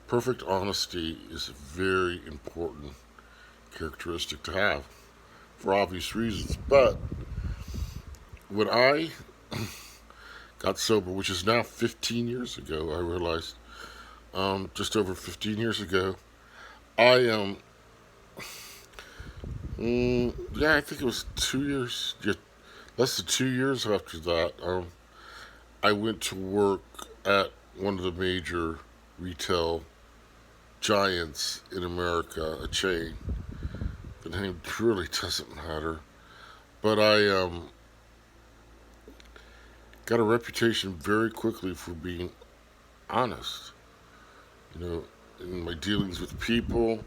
Perfect honesty is a very important characteristic to have for obvious reasons. But when I got sober, which is now 15 years ago, I realized just over 15 years ago, I yeah, I think it was 2 years, yeah, less than 2 years after that, I went to work at one of the major retail giants in America, a chain. The name really doesn't matter, but I got a reputation very quickly for being honest. You know, in my dealings with people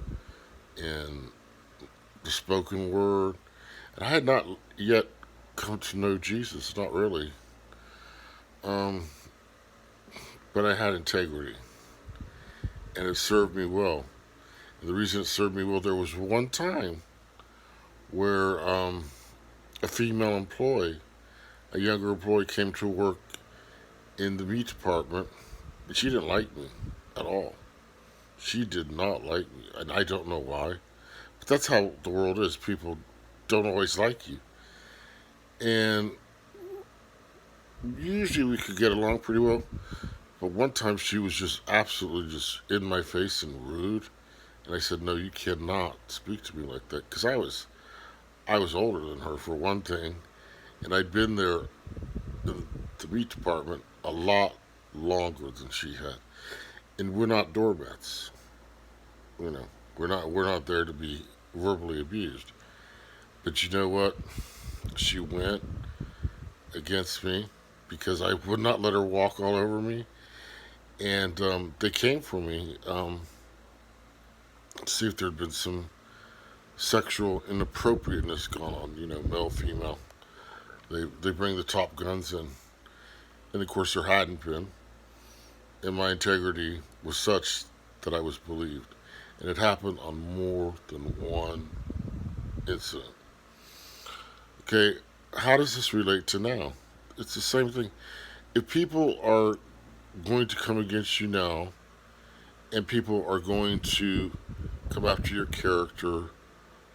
and the spoken word, and I had not yet come to know Jesus, not really. Um, but I had integrity, and it served me well. And the reason it served me well, there was one time where a female employee, a younger employee, came to work in the meat department, and she didn't like me at all. She did not like me, and I don't know why. But that's how the world is. People don't always like you, and usually we could get along pretty well. But one time she was just absolutely just in my face and rude, and I said, "No, you cannot speak to me like that," because I was older than her for one thing, and I'd been there in the meat department a lot longer than she had. And we're not doormats, you know. We're not there to be verbally abused. But you know what? She went against me because I would not let her walk all over me, and they came for me to see if there had been some sexual inappropriateness going on. You know, male, female. They bring the top guns in, and of course there hadn't been, and my integrity was such that I was believed, and it happened on more than one incident. Okay, how does this relate to now? It's the same thing. If people are going to come against you now, and people are going to come after your character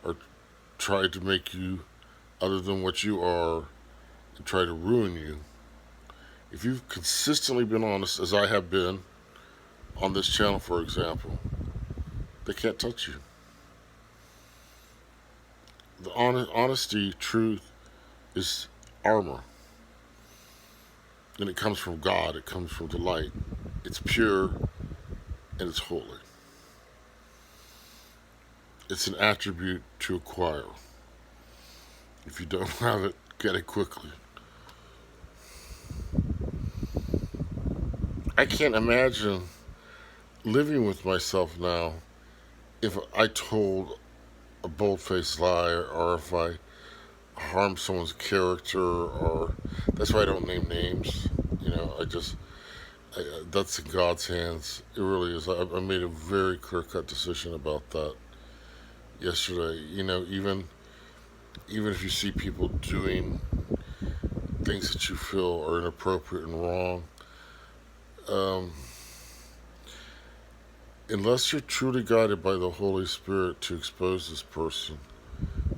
or try to make you other than what you are and try to ruin you, if you've consistently been honest, as I have been on this channel, for example, they can't touch you. The honesty, truth is armor, and it comes from God. It comes from the light. It's pure and it's holy. It's an attribute to acquire. If you don't have it, get it quickly. I can't imagine living with myself now if I told a bold-faced lie or if I harmed someone's character, or that's why I don't name names. You know, that's in God's hands. It really is. I made a very clear-cut decision about that yesterday. You know, even if you see people doing things that you feel are inappropriate and wrong, um, unless you're truly guided by the Holy Spirit to expose this person,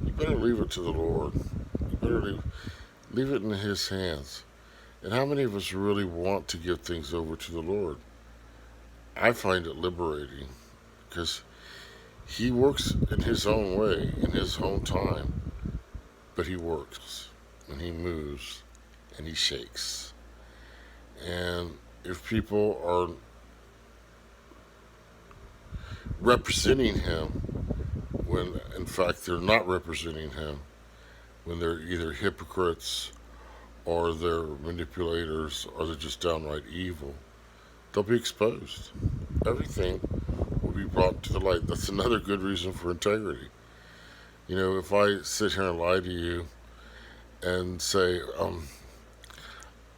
you better leave it to the Lord. You better leave it in His hands. And how many of us really want to give things over to the Lord? I find it liberating because He works in His own way, in His own time, but He works and He moves and He shakes. And if people are representing Him when in fact they're not representing Him, when they're either hypocrites or they're manipulators or they're just downright evil, they'll be exposed. Everything will be brought to the light. That's another good reason for integrity. You know, if I sit here and lie to you and say,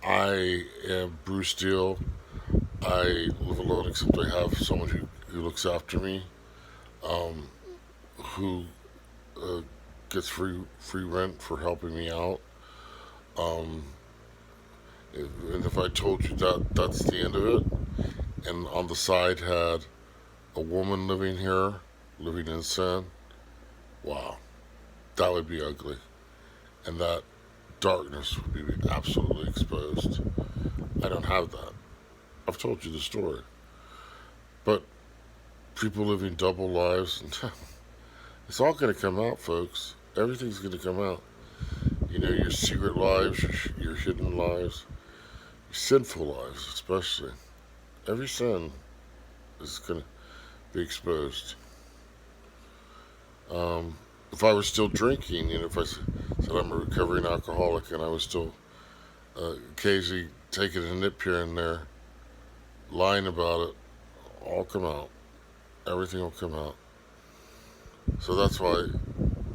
I am Bruce Deal, I live alone except I have someone who looks after me, um, who uh, gets free rent for helping me out. Um, and if I told you that that's the end of it, and on the side had A woman living here, living in sin, wow, that would be ugly. And that darkness would be absolutely exposed. I don't have that. I've told you the story. But people living double lives, it's all going to come out, folks. Everything's going to come out. You know, your secret lives, your hidden lives, your sinful lives, especially. Every sin is going to be exposed. If I was still drinking, if I said I'm a recovering alcoholic and I was still occasionally taking a nip here and there, lying about it, all come out. Everything will come out. So that's why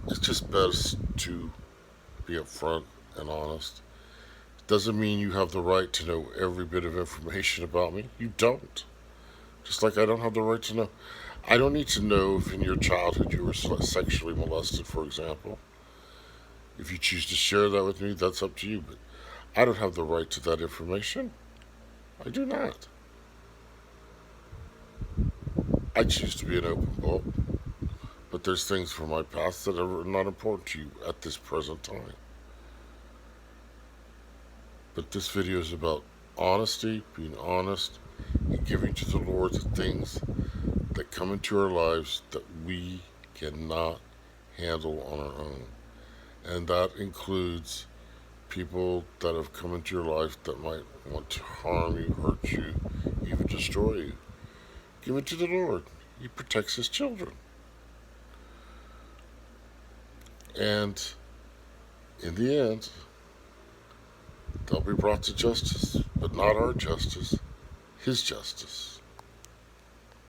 it's just best to be upfront and honest. Doesn't mean you have the right to know every bit of information about me. You don't. Just like I don't have the right to know. I don't need to know if in your childhood you were sexually molested, for example. If you choose to share that with me, that's up to you. But I don't have the right to that information. I do not. I choose to be an open book. But there's things from my past that are not important to you at this present time. But this video is about honesty, being honest, and giving to the Lord the things that come into our lives that we cannot handle on our own. And that includes people that have come into your life that might want to harm you, hurt you, even destroy you. Give it to the Lord. He protects His children. And in the end, they'll be brought to justice, but not our justice, His justice.